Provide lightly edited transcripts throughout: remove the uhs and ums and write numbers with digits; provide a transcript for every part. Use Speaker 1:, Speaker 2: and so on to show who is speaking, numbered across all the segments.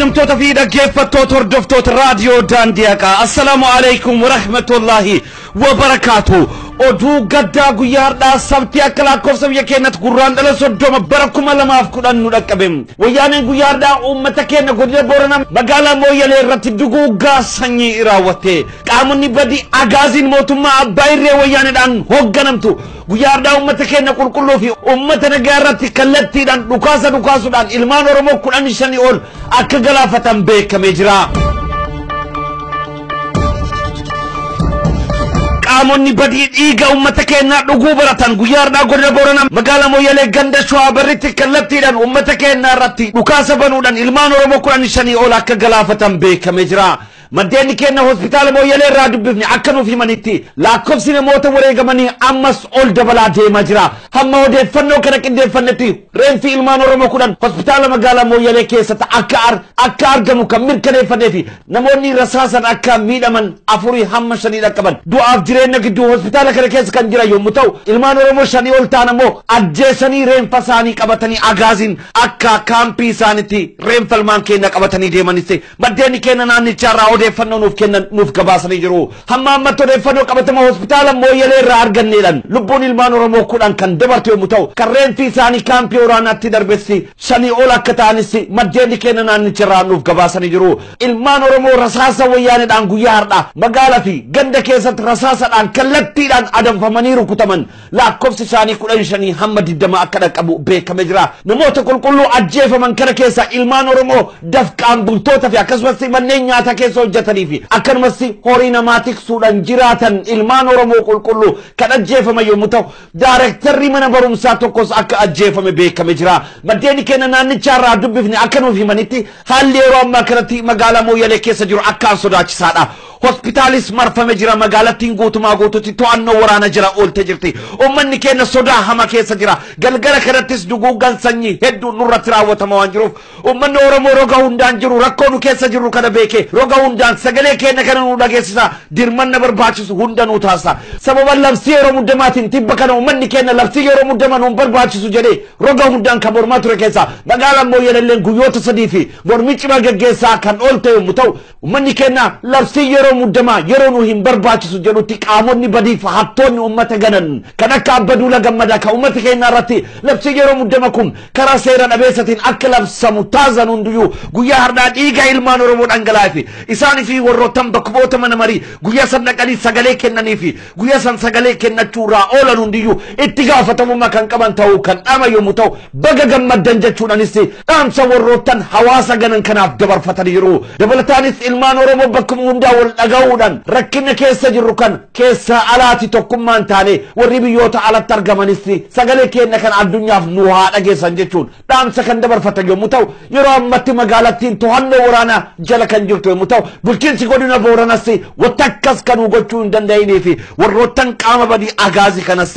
Speaker 1: kabajamtoota fi dhaggeeffattoota hordoftoota raadiyoo Daandiyaa assalamu alaykum wa rahmatullahi wa barakatuh. Oduu gaddaa guyyaa har'aa sabti akka lakkoofsa biyya keenyatti gurraan dhala 30 bara 2010 nu dhaqqabe. Wayyaaneen guyyaa har'aa uummata keenya godina Booranaa magaalaa Mooyyalee irratti duguuggaa sanyii raawwatte. Qaamonni badii agaaziin mootummaa abbaa irree wayyaaneedhaan hoogganamtu guyyaa har'aa uummata keenya qulqulluu fi uummata nagaa irratti kallattiidhaan dhukaasuudhaan ilmaan Oromoo 15 ol akka galaafatan beekamee jira. Qaamonni badii dhiiga uummata keenya dhuguu baratan guyyaa har'aa godina Booranaa magaalaa Mooyyalee ganda Shawaa Barriitti kallattiidhaan uummata keenya irratti dhukaasa banuudhaan ilmaan Oromoo 15 ol akka galaafatan beekamee jira. Maddeen keenya hospitaala Mooyyalee irraa dubbifne akka nuuf himanitti lakkoofsi namoota wareegamanii ammas ol dabalaa deemaa jira. Hamma odeeffannoo kana qindeeffannetti reenfi ilmaan Oromoo 10 hospitaala magaalaa Mooyyalee keessatti akka argamu kan mirkaneeffannee fi namoonni rasaasan akka miidhaman 4 hamma 5 dhaqqaban du'aaf jireenya gidduu hospitaala kana keessa kan jiran yommuu ta'u ilmaan Oromoo 5 ol ta'an ammoo ajjeesanii reenfa isaanii qabatanii agaaziin akka kaampii isaaniitti reenfa ilmaan keenya qabatanii deemanis maddeen keenya naannicharraa odeeffannoo nuuf gabaasanii jiru. Hamma ammatti odeeffannoo qabatama hospitaala Mooyyalee irraa arganneedhaan lubbuun ilmaan Oromoo 10 kan dabarte yommuu ta'u kan reenfi isaanii kaampii waraanaatti darbessi 5 ol akka ta'anis maddeen keenya naannicharraa nuuf gabaasanii jiru. Ilmaan Oromoo rasaasa wayyaaneedhaan guyyaa har'aa magaalaa fi ganda keessatti rasaasadhaan kallattiidhaan adamfamanii rukutaman lakkoofsi isaanii 15 hamma 20 akka dhaqqabu beekamee jira. Namoota qulqulluu ajjeefaman kana keessa ilmaan Oromoo dafqaan bultoota fi akkasumas manneen nyaataa keessa hojjetanii fi akkasumas horii namaa tiksuudhaan jiraatan ilmaan Oromoo qulqulluu kan ajjeefaman yommuu ta'u daarektarri mana barumsaa tokkos akka ajjeefame beekamee jira. Maddeen keenya naannicharraa dubbifne akka nuuf himanitti haalli yeroo ammaa kanatti magaalaa Mooyyalee keessa jiru akkaan sodaachisaadha. Hospitaalis marfame jira magaalattiin guutumaa guututti to'annoo waraana jira oolte jirti. Uummanni keenya sodaa hama keessa jira. Galgala kanattis duguuggan sanyii hedduu nurratti raawwatama waan jiruuf uummanni Oromoo roga hundaan jiru rakkoo nu keessa jirru kana beekee roga hundaan sagalee keenya kana nu dhageessisa dirmanna barbaachisu hunda nu taasisa. Sababa labsii yeroo muddamaatiin tibba kana uummanni keenya labsii yeroo muddamaa nu barbaachisu jedhee roga hundaan kan mormaa ture keessa magaalaan Mooyyalee guyyoota 3 fi mormichi gaggeessaa kan oolte yommuu ta'u uummanni keenya labsii yeroo muddama yeroo nu hin barbaachisu jedhutti qaamonni badii fi hattoonni uummata ganan kan akka Abbaduula Gammadaa kan uummata keenya irratti labsii yeroo muddama kun karaa seera dhabeessatiin akka labsamu taasisan hundiyyuu guyyaa har'aa dhiiga ilmaan Oromoo dhangalaa'e isaanii fi warroottan bakkoota mana marii guyyaa san dhaqanii sagalee kennanii fi guyyaa san sagalee kennachuurraa oolan hundiyyuu itti gaafatamummaa kan qaban ta'uu kan dhama yommuu ta'u baga gammaddan jechuudhaanis dhaamsa warroottan hawaasa ganan kanaaf dabarfatanii jiru. Dabalataanis ilmaan Oromoo bakka hundaa wal dhaga'uudhaan rakkina keessa jirru kan keessa alaati tokkummaan taane warri biyyoota alatti argamanis sagalee keenya kan addunyaaf nu haa dhageessan jechuun dhaamsa kan dabarfatan yommuu ta'u yeroo ammatti magaalattiin to'annoo waraanaa jala kan jirtu yommuu ta'u bulchiinsi godina Booranaas wattakkas kan gochuu hin danda'inii fi warroottan qaama badii agaazii kanas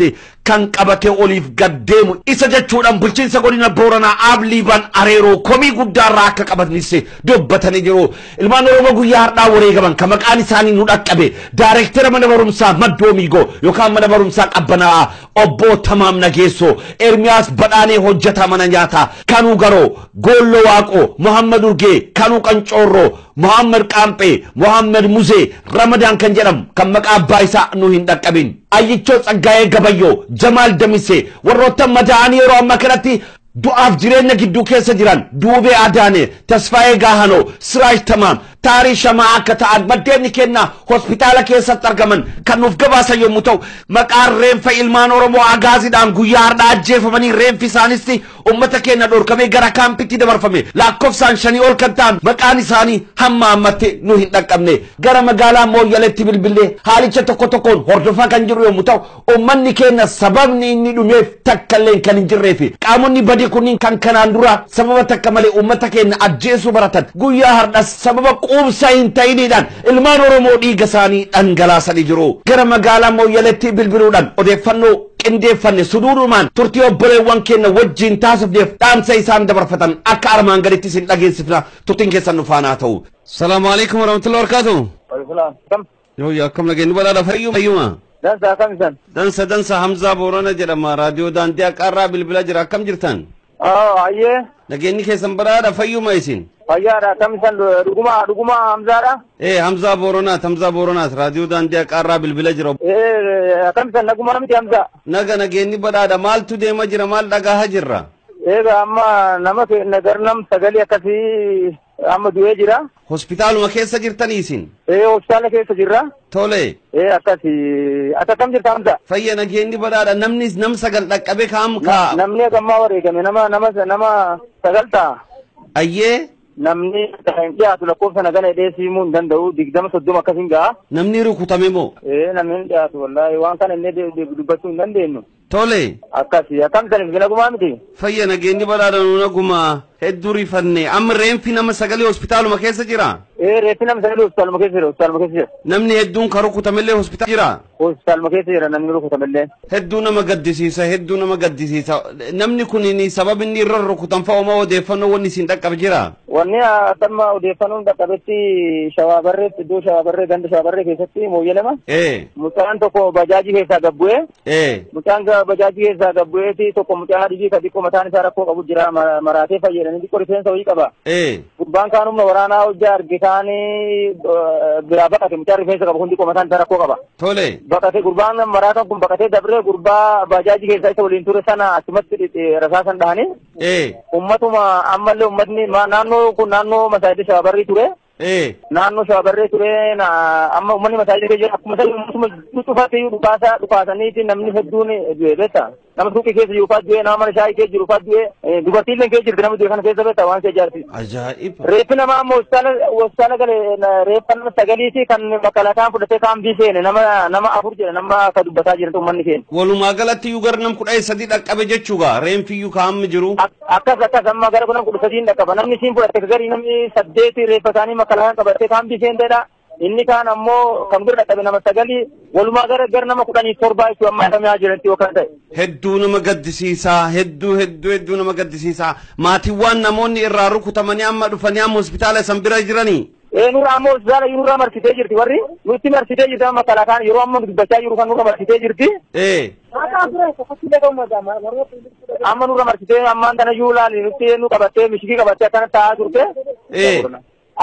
Speaker 1: kan qabate oliif gaddeemu isa jechuudhaan bulchiinsa godina Booranaa Abliiban Areeroo komii guddaarraa akka qabatanis dubbatanii jiru. Ilmaan Oromoo guyyaa har'aa wareegaman kan maqaan isaanii nu dhaqqabe daarektara mana barumsaa Maddoo Miigoo yookaan mana barumsaa Qabbanaa obbo Tamaam Nageessoo Ermiyaas Badhaanee hojjetaa mana nyaataa Kanuu Garoo Goolloo Waaqoo Muhammad Urgee Kanuu Qancoorroo Muhammad Qaampee Muhammad Musee Ramadaan kan jedhamu kan maqaa abbaa isaa nu hin dhaqqabin Ayyichoo Tsaggaayee Gabayyoo Jamaal Damise warroottan madaa'anii yeroo ammaa kanatti du'aaf jireenya gidduu keessa jiran Duubee Adaanee Tasfaayee Gaahanoo Siraaj Tamaam taarii shamaa akka ta'an maddeen keenya hospitaala keessatti argaman kan nuuf gabaasan yommuu ta'u maqaan reenfa ilmaan Oromoo agaaziidhaan guyyaa har'aa ajjeefamanii reenfi isaanis uummata keenya dhorkamee gara kaampiitti dabarfame lakkoofsaan 5 ol kan ta'an maqaan isaanii hamma ammatti nu hin dhaqqabne gara magaalaa Mooyyaleetti bilbilee haalicha tokko tokkoon hordofaa kan jiru yommuu ta'u uummanni keenya sababni inni dhumeef takkallee kan hin jirreefi qaamonni badii kunniin kan kanaan dura sababa takka malee uummata keenya ajjeesuu baratan guyyaa har'as sababa quubsa hin ta'iniidhaan ilmaan Oromoo dhiiga isaanii dhangalaasanii jiru. Gara magaalaa Mooyyaleetti bilbiluudhaan odeeffannoo qindeeffanne suduudumaan turtii obboleewwan keenya wajjin taasifneef dhaamsa isaan dabarfatan akka armaan gaditti isin dhageessifna turtiin keessan nu faana ta'u. Salaamu alaykum warahmatullahi wabarakatuh.
Speaker 2: Waalaikumsalam.
Speaker 1: Yoo akkam nageenyu badhaadha fayyuma.
Speaker 2: Dansa akkam isan?
Speaker 1: Dansa Hamza Boorana jedhama raadiyoo Daandiyaa qarraa bilbila jira akkam jirtan?
Speaker 2: Ayyee.
Speaker 1: Nageenyi keessan baraadha fayyuma isin.
Speaker 2: Fayyaadha tamisan dhuguma Hamzaadha.
Speaker 1: Hamzaa Booranaa raadiyoo daandii Qaarraa bilbila jira.
Speaker 2: Tamisan naguma namti Hamzaa.
Speaker 1: Nageenyi badhaadha maaltu deema jira maal dhagahaa jirra.
Speaker 2: Amma nama nagarnam sagalee akkasii amma du'ee jira.
Speaker 1: Hospitaaluma keessa jirtanii isin?
Speaker 2: Hospitaala keessa jirra.
Speaker 1: Tole.
Speaker 2: Akkasii akka kam jirta Hamza?
Speaker 1: Fayya nageenyi badhaadha namni sagal dhaqqabe kaam kaa.
Speaker 2: Namni agammaa wareegame nama sagal ta'a.
Speaker 1: Ayyee.
Speaker 2: Namni dhiyaatu lakkoofsa nagana hidhee siimuu hin danda'u 20-30 akkasiin ga'a.
Speaker 1: Namni rukutame moo?
Speaker 2: Namni dhiyaatu wallaahi waan kana inni dubbachuu hin dandeenyu.
Speaker 1: Tole.
Speaker 2: Akkasii akkam saniif nagumaa miti.
Speaker 1: Fayya nageenyi badhaadha naguma hedduu rifanne amma reenfi nama sagalee hospitaaluma keessa jira.
Speaker 2: Reenfi nama sagalee hospitaaluma keessa jira.
Speaker 1: Namni hedduun kan rukutamellee hospitaala jira.
Speaker 2: Hospitaaluma keessa jira namni rukutamellee.
Speaker 1: Hedduu nama gaddisiisa. Namni kun sababa inni irra rukutan fa'aa odeeffannoo wanni isin dhaqqabe jira.
Speaker 2: Wanni amma odeeffannoon dhaqqabetti Shawaabarreetti iddoo Shawaabarree ganda Shawaabarree keessatti mooyyelema. Mucaan tokko bajaajii keessaa gabbu'ee. Mucaan bajaajii keessaa gabbu'eeti tokko mucaa dhibee ka xiqqoo mataan isaa rakkoo qabu jira maraatee fayyadanii xiqqoo rifeensa wayii qaba. Gubbaan kaan humna waraanaa hojjaa arge kaanii biraa baqate mucaan rifeensa qabu hundi mataan isaa rakkoo qaba.
Speaker 1: Tole.
Speaker 2: Baqate gurbaan maraataan kun baqatee dabree gurbaa bajaajii keessaa isa waliin ture sana achumatti rasaasan dhahanii. Ummatuma ammallee ummatni naannoo kun naannoo masaajida Shawaabarrii ture. Naannoo Shawaabarree ture amma ummanni masaajida keessa akkuma ummatuma cufaatti dhukaasaniiti namni hedduun du'e beekta. Nama suuqii keessa jiru fa'aa du'e nama mana shaayii keessa jiru fa'aa du'e dubartiillee keessa jirti nama du'e kana keessa beekta waan keessa
Speaker 1: Ajaa'iba.
Speaker 2: Reeffi nama amma hospitaala galee reeffa nama sagaliiti kan makalakaan fudhatee kaambii seene nama afur jedha nama akka dubbataa jirantu ummanni keenya.
Speaker 1: Walumaa galatti iyyuu gara nam 13 dhaqqabe jechuudha reenfi iyyuu kaa'amni jiru.
Speaker 2: Akkas amma gara nam 13 dhaqqaba namni isiin fudhatte garii namni 8 reeffa isaanii makalakaan qabattee kaambii seenteedha. Inni kaan ammoo kan bira dhaqqabe nama sagalii walumaa gara nama 17 jechuudha amma hidhamee jiranitti yookaan ta'e.
Speaker 1: Hedduu nama gaddisiisaa hedduu nama gaddisiisaa maatiiwwan namoonni irraa rukutamanii amma dhufanii amma hospitaala isan bira jiranii.
Speaker 2: Nurra ammoo hospitaala nurra marsitee jirti warri nutti marsitee jirti amma makalakaan yeroo amma dubbachaa jiru kan nurra marsitee jirti. Amma nurra marsitee ammaan tana iyyuu laali nutti nu qabattee mishikii qabattee akkana taa'aa turte.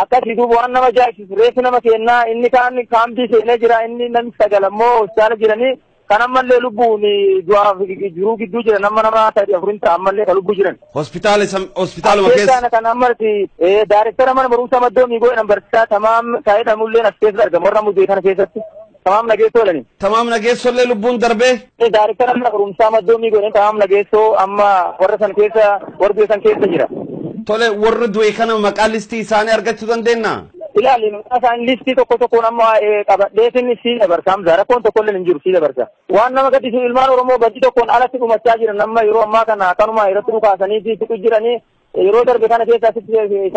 Speaker 2: Akkasii duuba waan nama ajaa'ibsiisu reeffi nama kennaa inni kaan kaambii seenee jira inni namni sagal ammoo hospitaala jiranii kan ammallee lubbuun du'aaf jiruu gidduu jiran nama 3-4 ta'a ammallee kan lubbuu jiran.
Speaker 1: Hospitaaluma keessa.
Speaker 2: Kan ammalti daarektara mana barumsaa maddoo miigoo jedhan barsiisaa tamaam kaa'edhamullee as keessa argamu warra mudee kana keessatti. Tamaam nageessoo jedhani. Tamaam
Speaker 1: nageessollee lubbuun darbee.
Speaker 2: Daarektara mana barumsaa maddoo miigoo jedhan tamaam nageessoo amma warra san keessa warra san keessa jira.
Speaker 1: Tole warri du'e kana maqaa listii isaanii argachuu dandeenya.
Speaker 2: Ilaali maqaa isaanii listii tokko nama qabadheetin si dabarsa Hamza rakkoon tokkollee hin jiru si dabarsa. Waan nama gaddisiisu ilmaan Oromoo badii tokkoon alatti dhumachaa jiran amma yeroo ammaa kana kanuma irratti dhukaasanii fiixu jiranii yeroo darbe kana keessa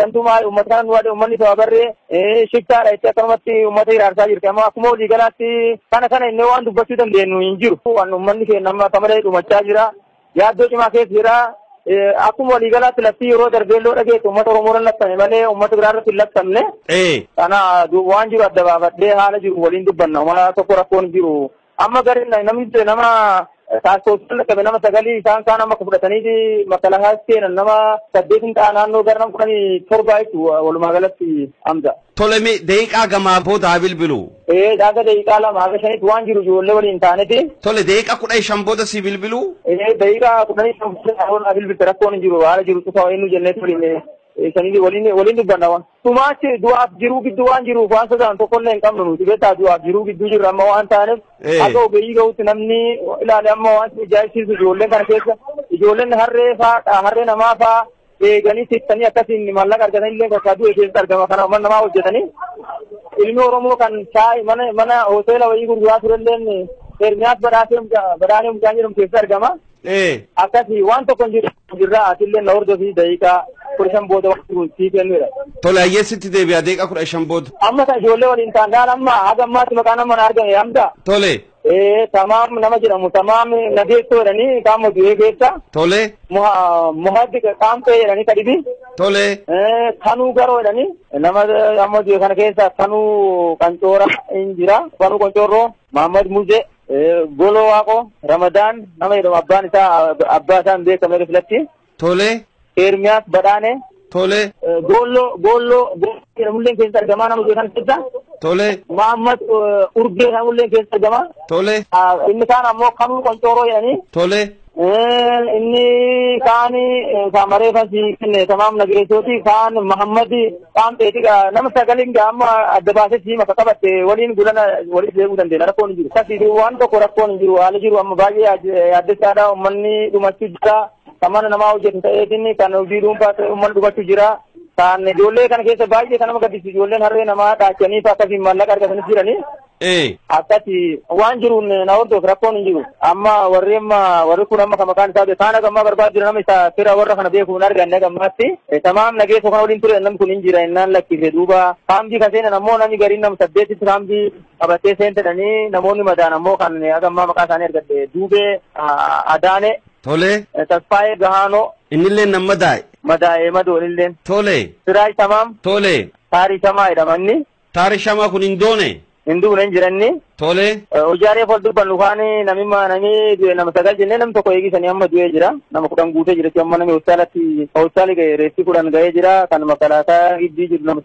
Speaker 2: santumaa uummata kana nuwaadhe uummanni Shawaabarree shiftaadha itti akkanumatti uummata hiraarsaa jirti amma akkuma walii galaatti kana inni waan dubbachuu dandeenyu hin jiru. Waan uummanni keenya amma kamalee dhumachaa jira yaaddoo cimaa keessa jira. Akkuma waliigalaatti lafti yeroo darbeelloo dhageessu uummata Oromoo lakkame malee uummata biraarratti hin lakkamne. Kana waan jiru adda baafadhee haala jiru waliin dubbanna mana tokko rakkoon jiru. Amma gariin namni nama taasisuutti lakkame nama sagalii isaan kaan amma fudhatanii makalakaa seenan nama 8 ta'a naannoo gara nama 17 jechuudha walumaa galatti Hamza.
Speaker 1: Tolemi daqiiqaa gamaa booda bilbilu.
Speaker 2: Daga daqiiqaa 2 haga 5 waan jiru ijoollee waliin taaneti.
Speaker 1: Tole daqiiqaa 15 booda si bilbilu.
Speaker 2: Daqiiqaa 15 booda bilbilta rakkoon hin jiru haala jiru tufa eenyu jenneetu waliin dubbanna waan. Tumaachi du'aaf jiruu gidduu waan jiruuf waan sodaan tokkollee hin qabnu nuti beektaa du'aaf jiruu gidduu jirra amma waan taaneef akka ogeeyyii gahuutti namni ilaale amma waan ajaa'ibsiisu ijoolleen kana keessa ijoolleen harree namaa fa'aa eeganii sittanii akkasiin mallaqa argatan illee bakka du'e keessatti argama kana namaa hojjetanii ilmi Oromoo kan shaayii mana hoteela wayii gurguraa turelleen Ermiyaas Badaanee Mucaan jedhamu keessatti argama. Akkasii waan tokko hin jirra atillee na hordofii daqiiqaa 15 booda waan jiruun sii kennuudha.
Speaker 1: Tole ayyeessitti deebi'a daqiiqaa 15 booda.
Speaker 2: Amma kan ijoollee waliin taanaan amma haga ammaatti maqaa nama na argame Hamza.
Speaker 1: Tole.
Speaker 2: Tamaam nama jedhamu tamaam nageessoo jedhanii qaama du'ee keessa.
Speaker 1: Tole.
Speaker 2: Muhaddi qaamtee jedhanii kadhibi.
Speaker 1: Tole.
Speaker 2: Kanuu garoo jedhanii nama amma du'e kana keessa kanuu qancoora hin jira. Kanuu qancoorroo Mahammad Muzee. Golo Waaqoo Ramadaan nama jedhamu abbaan isaa hin beekamne filatti
Speaker 1: Tole.
Speaker 2: Ermiyaas Badhaanee.
Speaker 1: Tole.
Speaker 2: Golloo mulleen keessa argamaa nama beekan keessa.
Speaker 1: Tole.
Speaker 2: Muhammad Urgee kan mulleen keessa argamaa.
Speaker 1: Tole.
Speaker 2: Inni kaan ammoo Kamuu Qoncooroo jedhanii.
Speaker 1: Tole.
Speaker 2: Inni kaani kamaree fasi kenne tamam nagreessoti kaan Muhammadi qaamteeti nama sagalin amma adda baasetti maka qabatte waliin gulana waliin deemuu dandeenya rakkoon jiru. Kasi waan tokko rakkoon jiru haala jiru amma baay'ee addeessaadha uummanni dhumachuu jira. Kamana namaa hojjetu ta'eetiin kan hojii dhuunfaa ta'e uummanni dhumachuu jira. Kan ijoollee kana keessa baay'ee kan nama gaddisiisu ijoolleen harree namaa dhaachanii akkasiin maallaqa argatanii jiranii. Akkati waan jiruun na hordoof rakkoon hin jiru. Amma warri kun amma kan maqaan isaa beekaana gammaa barbaadu jira nama isa fira warra kana beeku hin arganne gammaatti. Tamaam nageessa kan waliin ture namni kun hin jira innaan lakkise duuba. Kaambii kan seenan ammoo namni gariin nama 8 kaambii qabatee seentedhanii namoonni madaan ammoo kan agammaa maqaa isaanii argatte Duubee Adaane.
Speaker 1: Tole.
Speaker 2: Tasfaayee Gahaanoo.
Speaker 1: Innillee nama
Speaker 2: madaa'ee madoonilleen.
Speaker 1: Tole.
Speaker 2: Siraay Tamaam.
Speaker 1: Tole.
Speaker 2: Taarii Shamaa jedhamanni.
Speaker 1: Taarii Shamaa kun hin doone.
Speaker 2: Hinduun hin jiranni.
Speaker 1: Tole.
Speaker 2: Hojjaaree foddu kan lukaani nami nama sagal jennee nam tokko eegisanii amma du'ee jira. Nama 10 guutee jira amma nami hospitaali ga'e reessi 10 ga'ee jira. Kan makalaataa giddii jiru nama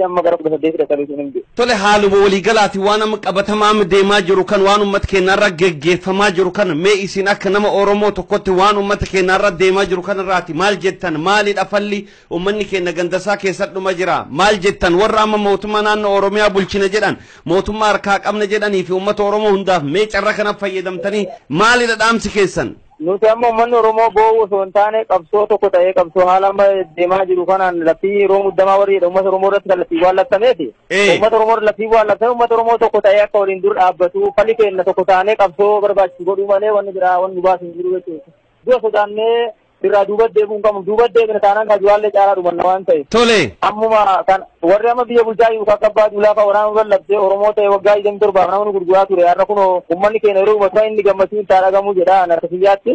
Speaker 2: amma gara 18 dhaqqabee hin jiru.
Speaker 1: Tole haaluma waliigalaati waan amma qabatamaa deemaa jiru kan waan uummata keenyarra geggeeffamaa jiru kan mee isin akka nama Oromoo tokkotti waan uummata keenyarra deemaa jiru kan irraati maal jettan maalidha falli uummanni keenya gandasaa keessatti dhuma jira maal jettan warra amma mootummaa naannoo Oromiyaa bulchina jedhan mootummaa harkaa qabna jedhanii fi uummata Oromoo hundaaf mee carra kana fayyadamtanii maalidha dhaamsi keessan?
Speaker 2: Nuti amma uummanni Oromoo boo'u osoo hin taane qabsoo tokko ta'ee qabsoo haala amma deemaa jiru kanaan laftii yeroo muddamaa warri uummata Oromoo irratti kallattii waan labsameeti. Uummata Oromoo laftii waan labsame uummata Oromoo tokko ta'ee akka waliin dur dhaabbatu falli keenya tokko taanee qabsoo barbaachisu godhuu malee wanni biraa wanni baasu hin jiru jechuudha. Dura sodaannee irraa duuba deebi'uun qabu duuba deebina taanaan kajuwaallee caalaa dhumanna waan ta'e.
Speaker 1: Tole.
Speaker 2: Ammuma kan warri amma biyya bulchaa jiru kan abbaa duulaafa waraana irra labsee Oromoo ta'e waggaa 27 namni gurguraa ture har'a kun uummanni keenya yeroo uummata inni gammachuu itti dhagamu jedha narra kiyyaatti.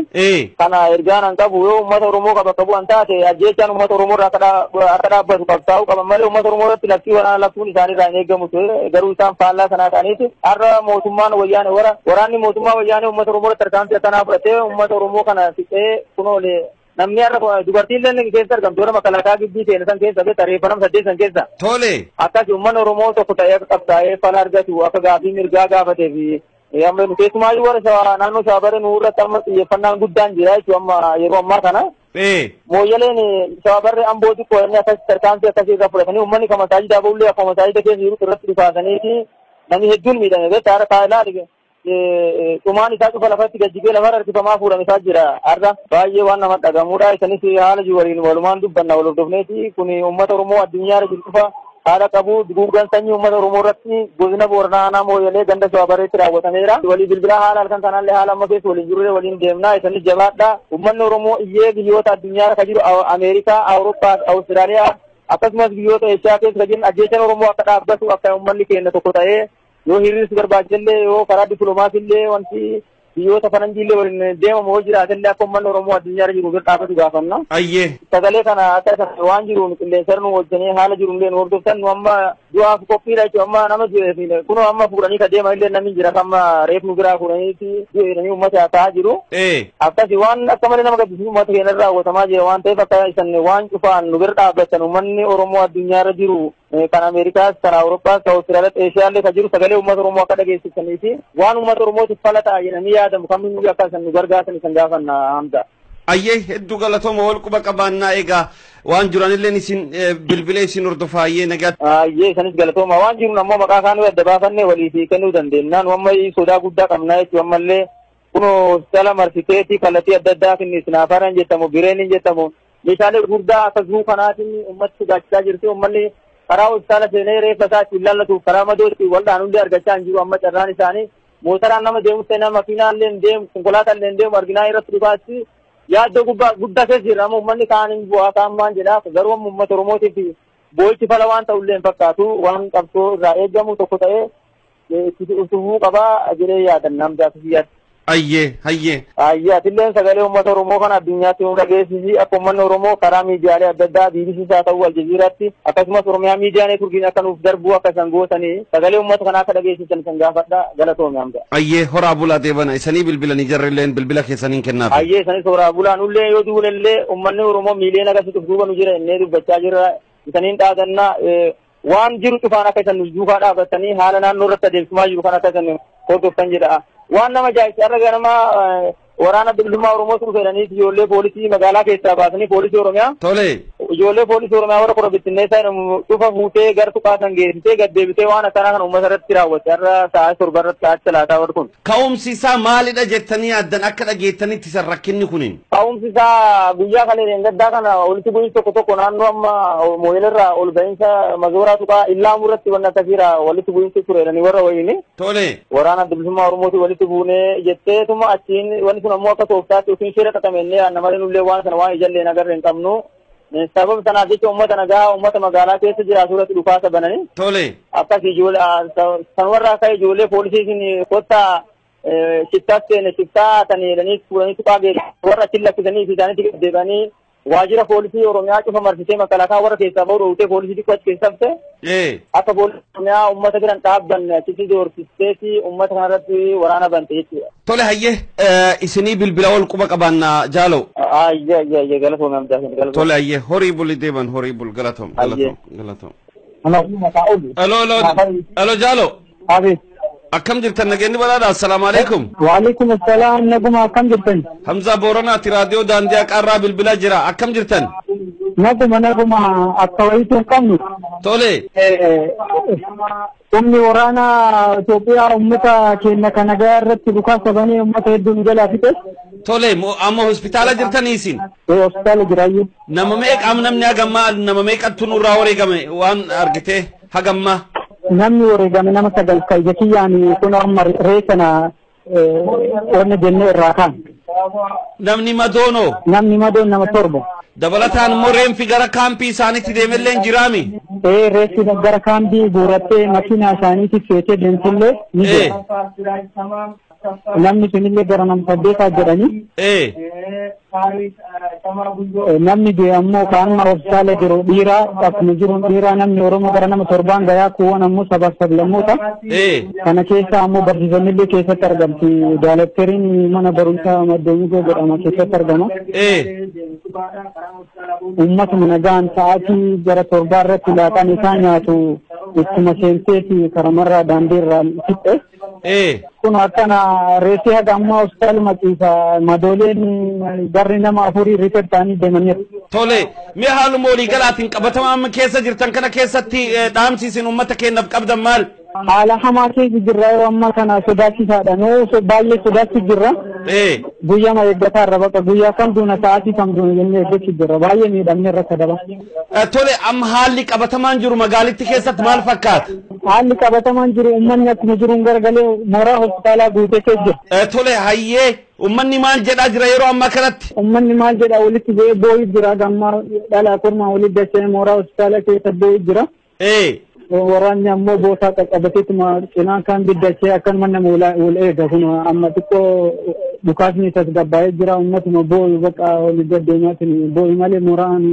Speaker 2: Kana ergaan an qabu yoo uummata Oromoo qabu an taate ajjeechaan uummata Oromoo irraa akka dhaabbatu qabsaa'uu qaban malee uummata Oromoo irratti labsii waraana labsuun isaanii irraa hin eeggamu ture garuu isaan faallaa sanaa ta'aniiti har'a mootummaan wayyaane waraanni mootummaa wayyaane uummata Oromoo irratti tarkaanfii akkanaa fudhatee uummata Oromoo kana fixee kunoolee namni har'a dubartiillee keessa argamtu warra makalaakaa gibbii ta'e san keessa beektaa reeffa 8 san keessa.
Speaker 1: Tole.
Speaker 2: Akkas uummanni Oromoo tokko ta'ee akka qabsaa'ee fala argatu akka gaafii mirgaa gaafatee fi amma keessumaayyuu warra naannoo Shawabaree nu irratti amma xiyyeeffannaan guddaan jira jechuudha amma yeroo ammaa kana. Mooyyaleen Shawabaree Amboo xiqqoo inni akkas tarkaanfii akkasii irraa fudhatanii uummanni kan masaajida ba'ullee akka masaajida keessa jiru irratti dhufaasaniiti namni hedduun miidhame beektaa har'a kaayilaa Tumaan isaa cufa lafatti gajjigee lafarra harkifamaa fuudhame isaa jira. Har'a baay'ee waan nama dhagamuudha. Isanis haala jiru waliin walumaan dubbanna wal hordofneeti. Kun uummata Oromoo addunyaarra jiru cufa haala qabu duguuggan sanyii uummata Oromoo irratti godina Booranaa Mooyyalee ganda Shawabareetti raawwatameera. Walii bilbilaa haala halkan kanallee haala amma keessa waliin jirullee waliin deemnaa. Isanis jabaadha. Uummanni Oromoo iyyee biyyoota addunyaarra kan jiru Ameerikaa, Awurooppaa, Awustiraaliyaa akkasumas biyyoota Eeshiyaa keessa kan jiran ajjeechaan Oromoo akka dhaabbatu akka uummanni keenya tokko ta'ee yoo hiriirsi barbaachisellee yoo karaa dippiloomaasiillee wanti biyyoota faranjiillee waliin deemamu yoo jiraatillee akka uummanni Oromoo addunyaarra jiru bira dhaabbatu gaafanna. Sagalee kana akka waan jiruun qilleensarra nu wajjinee haala jirullee nu hordoftan nu amma du'aaf qophiidha jechuudha amma nama kunoo amma fuudhanii ka deeman illee namni jira amma reef nu biraa fuudhaniiti jedhanii uummata ta'aa jiru. Akkasi waan akka malee nama gaddisiisu uummata keenya irraa raawwatamaa jira waan ta'eef akka isan waan cufaan nu bira dhaabbatan uummanni Oromoo addunyaarra jiru kan Ameerikaas kan Awurooppaas kan Awustiraaliyaas Eeshiyaallee kan jiru sagalee uummata Oromoo akka dhageessisanii fi waan uummata Oromootiif fala ta'a jedhanii yaadamu kamiyyuu akka isan nu gargaarsan isan gaafanna hamda.
Speaker 1: Ayyee hedduu galatooma wal quba qabaannaa egaa waan jiranillee isin bilbilee isin hordofaayyee nagaa.
Speaker 2: Ayyee isanis galatooma waan jiru ammoo maqaa kaanuu adda baafannee waliif kennuu dandeenya. Nu amma sodaa guddaa qabnaa jechuudha ammallee kunoo hospitaala marsiteetii kallattii adda addaa sinaafaraan jettamu bireen jettamu meeshaalee gurguddaa akka zuu kanaatiin uummata sodaachisaa jirti uummanni karaa hospitaala seenee reeffa isaa ittiin laallatuuf karaa madootti waldaan hundee argachaa hin jiru amma carraan isaanii mootaraan nama deemu ta'e nama makiinaallee hin deemu konkolaataan hin deemu arginaa irratti dhufaatti yaaddoo guddaa keessa jira amma uummanni kaaniin bu'aa kaammaan jedha garuu amma uummata Oromootiif boo'ichi fala waan ta'ullee hin fakkaatu waan qabsoo irraa eegamu tokko ta'ee itti ufuu qabaa jedhee yaadan namjaatu biyyaatti.
Speaker 1: Hayyee
Speaker 2: atilleen sagalee uummata Oromoo kan addunyaatti nu dhageessisi akka uummanni Oromoo karaa miidiyaalee adda addaa BBC haa ta'u Aljaziiraatti akkasumas Oromiyaa miidiyaa neetworkiin akka nuuf darbu akka isaan gootanii sagalee uummata kanaa akka dhageessisan isin gaafadha galatoomii hamda.
Speaker 1: Horaa bulaa deebana isanii bilbilanii jarrilleen bilbila keessaniin kennaaf.
Speaker 2: Isanis horaa bulaa nullee yoo duulellee uummanni Oromoo miiliyoona akkasitti duuba nu jira innee dubbachaa jirra isaniin dhaadannaa waan jiru cufaan akka isan duukaa dhaabatanii haala naannoo irratti adeemsimaa jiru kan akka isan hordoftan jedha. Waan nama jaayisa irra ganama waraana bilisummaa Oromoo sun fedhanii ijoollee poolisii magaalaa keessaa baasanii poolisii Oromiyaa.
Speaker 1: Tole.
Speaker 2: Ijoollee poolisii Oromiyaa warra korobittinneessaa dhufa fuutee gara tuqaasan geessitee gaddeebitee waan akkanaa kan uummata irratti raawwatte har'a sa'a torba irratti achi laataa warri kun.
Speaker 1: Ka'umsi isaa maalidha jettanii addan akka dhageettanitti isa rakkinni kuniin.
Speaker 2: Ka'umsi isaa guyyaa kaleen gaddaa kana walitti bu'iinsi tokko naannoo amma mooyilirraa ol ba'iinsa mazooraa tuqaa illaamu irratti wanna akkasiirraa walitti bu'iinsi tureedhanii warra wayini.
Speaker 1: Tole.
Speaker 2: Waraana bilisummaa Oromooti walitti buunee jetteetuma achiin wanni sun ammoo akka tooftaatti yookiin shira qaxamennee namareen ullee waan sana waan ijallee nagarre hin qabnu. Sababa sanaaf jecha uummata nagaa uummata magaalaa keessa jiraatu irratti dhukaasa bananii.
Speaker 1: Tole.
Speaker 2: Akkas ijoollee san warra akka ijoollee poolisiitiin kottaa shittaa seene shittaa taniidhanii fuudhanii tuqaa geessu warra achi lakkisanii fi isaanitti gaddeebanii waajjira poolisii Oromiyaa cufa marsitee makalaakaa warra keessaa bahuu dhoowwitee poolisii xiqqoo achi keessa hafte. Akka poolisii Oromiyaa uummata biran dhaabbanne achitti doorsistee uummata kanarratti waraana bante jechuudha.
Speaker 1: Tole hayyee isinii bilbila ol quba qabaannaa jaalo.
Speaker 2: Galatoom amdaa.
Speaker 1: Tole hayyee horii buli deeman horii bul galatoom. Alo jaalo. Akkam jirtan nageenyi badhaadha assalaamu alaikum.
Speaker 3: Waalaikum assalaam naguma akkam jirtan.
Speaker 1: Hamza Booranaati raadiyoo daandii qarraa bilbila jira akkam jirtan.
Speaker 3: Naguma akka wayitu hin qabnu.
Speaker 1: Tole.
Speaker 3: Humni waraana Itoophiyaa uummata keenya kana gahaa irratti dhukaasa banee uummata hedduu nu jalaa fixe.
Speaker 1: Tole amma hospitaala jirtanii isin.
Speaker 3: Hospitaala jiraayyuu.
Speaker 1: Nama meeqa namni hagammaa nama meeqattu nurraa wareegame waan argite hagammaa.
Speaker 3: Namni wareegame nama sagal ija kiyyaan kun amma reessana wanni jennee irraa kaan.
Speaker 1: Namni madoono.
Speaker 3: Namni madoon nama torba.
Speaker 1: Dabalataan immoo reenfi gara kaampii isaaniitti deemellee hin jiraami.
Speaker 3: Reessi gara kaampii guurattee makiinaa isaaniitti feetee deemtillee ni jira. Namni sunillee gara nama saddeetaa jedhanii. Namni du'e ammoo kaanuma hospitaala jiru dhiiraa akkuma jiru dhiiraa namni Oromoo gara nama torbaan gayaa kuuwwan ammoo sabaaf sablammoota. Kana keessa ammoo barsiisanillee keessatti argamti. Daalatteriin mana barumsaa Maddoomigoo jedhama keessatti argama. Uummatuma nagaan sa'aatii gara torbaa irratti laaqaan isaa nyaatu ittuma seenteeti karamarraa daandiirraa fixxe. Kun akkana reessi haga ammaa hospitaaluma ciisa madooleen garri nama afurii riifet ta'anii deemaniiru.
Speaker 1: Tole mee haaluma walii galaatiin qabatamaa keessa jirtan kana keessatti dhaamsiisin uummata keenyaaf qabdan maal?
Speaker 3: Haala hamaa keessa jirra yeroo ammaa kana sodaachisaadha. Noo baay'ee sodaachis jirra. Guyyaa eeggataa irra baqa guyyaa kam duuna sa'aatii kam duuna jennee eeggachuu jirra. Baay'ee miidhamne irra kadaba.
Speaker 1: Tole amma haalli qabatamaan jiru magaalittii keessatti maal fakkaata?
Speaker 3: Haalli qabatamaan jiru uummanni akkuma jiruun garagalee mooraa hospitaalaa guutee jira.
Speaker 1: Tole hayyee uummanni maal jedhaa jira yeroo ammaa kanatti?
Speaker 3: Uummanni maal jedhaa walitti bu'ee boo'ii jira gammaa dhalaa kormaa walitti dachee mooraa hospitaalaa keessa boo'ii jira. Waraanni ammoo boosaa qaqqabateetuma cinaan kan biddachee akkanuma nama wal eega kun amma xiqqoo dhukaasni tasgabbaa'ee jira uummatuma boo'ii baqa waliin deddeemaatiin boo'ii malee mooraan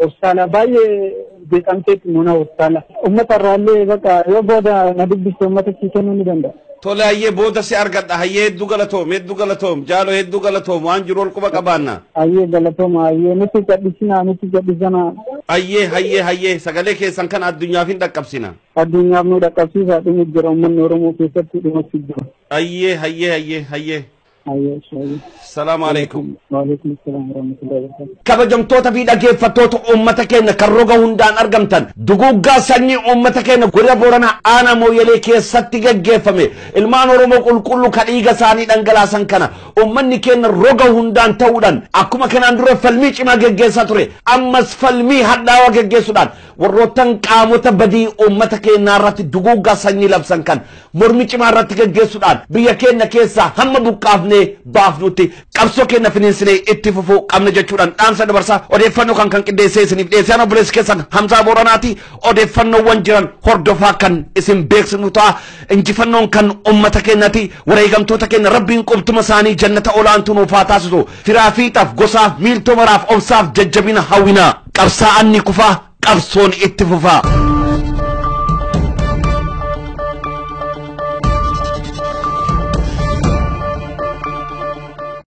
Speaker 3: hospitaala baay'ee beekamteetti moona hospitaala. Uummata irraallee baqa yoo booda na dubbiste uummata sii kennuu ni danda'a.
Speaker 1: Tole hayyee booda si argadha hayyee hedduu galatoom jaalo hedduu galatoom waan jiru ol quba qabaanna.
Speaker 3: Hayyee galatooma hayyee nuti gadhiisana.
Speaker 1: Hayyee sagalee keessan kan addunyaaf hin dhaqqabsina.
Speaker 3: Addunyaaf nu dhaqqabsiisaa dhumu jira uummanni Oromoo keessatti dhumachuu jira.
Speaker 1: Hayyee. Salaamu alaikum.
Speaker 3: Waalaikum salaam warahmatullahi wabarakatuh.
Speaker 1: Kabajamtoota fi dhaggeeffattoota uummata keenya kan roga hundaan argamtan duguuggaa sanyii uummata keenya godina Booranaa aanaa Mooyyalee keessatti gaggeeffame ilmaan Oromoo qulqulluu kan dhiiga isaanii dhangalaasan kana uummanni keenya roga hundaan ta'uudhaan akkuma kanaan dura falmii cimaa gaggeessaa ture ammas falmii hadhaawaa gaggeessuudhaan warroottan qaamota badii uummata keenya irratti duguuggaa sanyii labsan kan mormi cimaa irratti gaggeessuudhaan biyya keenya keessaa hamma buqqaafne baafne baafnutti qabsoo kenna finiinsine itti fufu qabna jechuudhaan dhaamsa dabarsaa odeeffannoo kan qindeessee isiniif dhiyeessee ana bulees keessan Hamzaa Booranaati odeeffannoowwan jiran hordofaa kan isin beeksifnu ta'a injifannoon kan ummata keenyati wareegamtoota keenya rabbiin qubtuma isaanii jannata olaantuu nuuf haa taasisu firaa fiixaaf gosaaf miiltoo maraaf obsaaf jajjabina hawwina qabsaa'anni kufaa qabsoon itti fufaa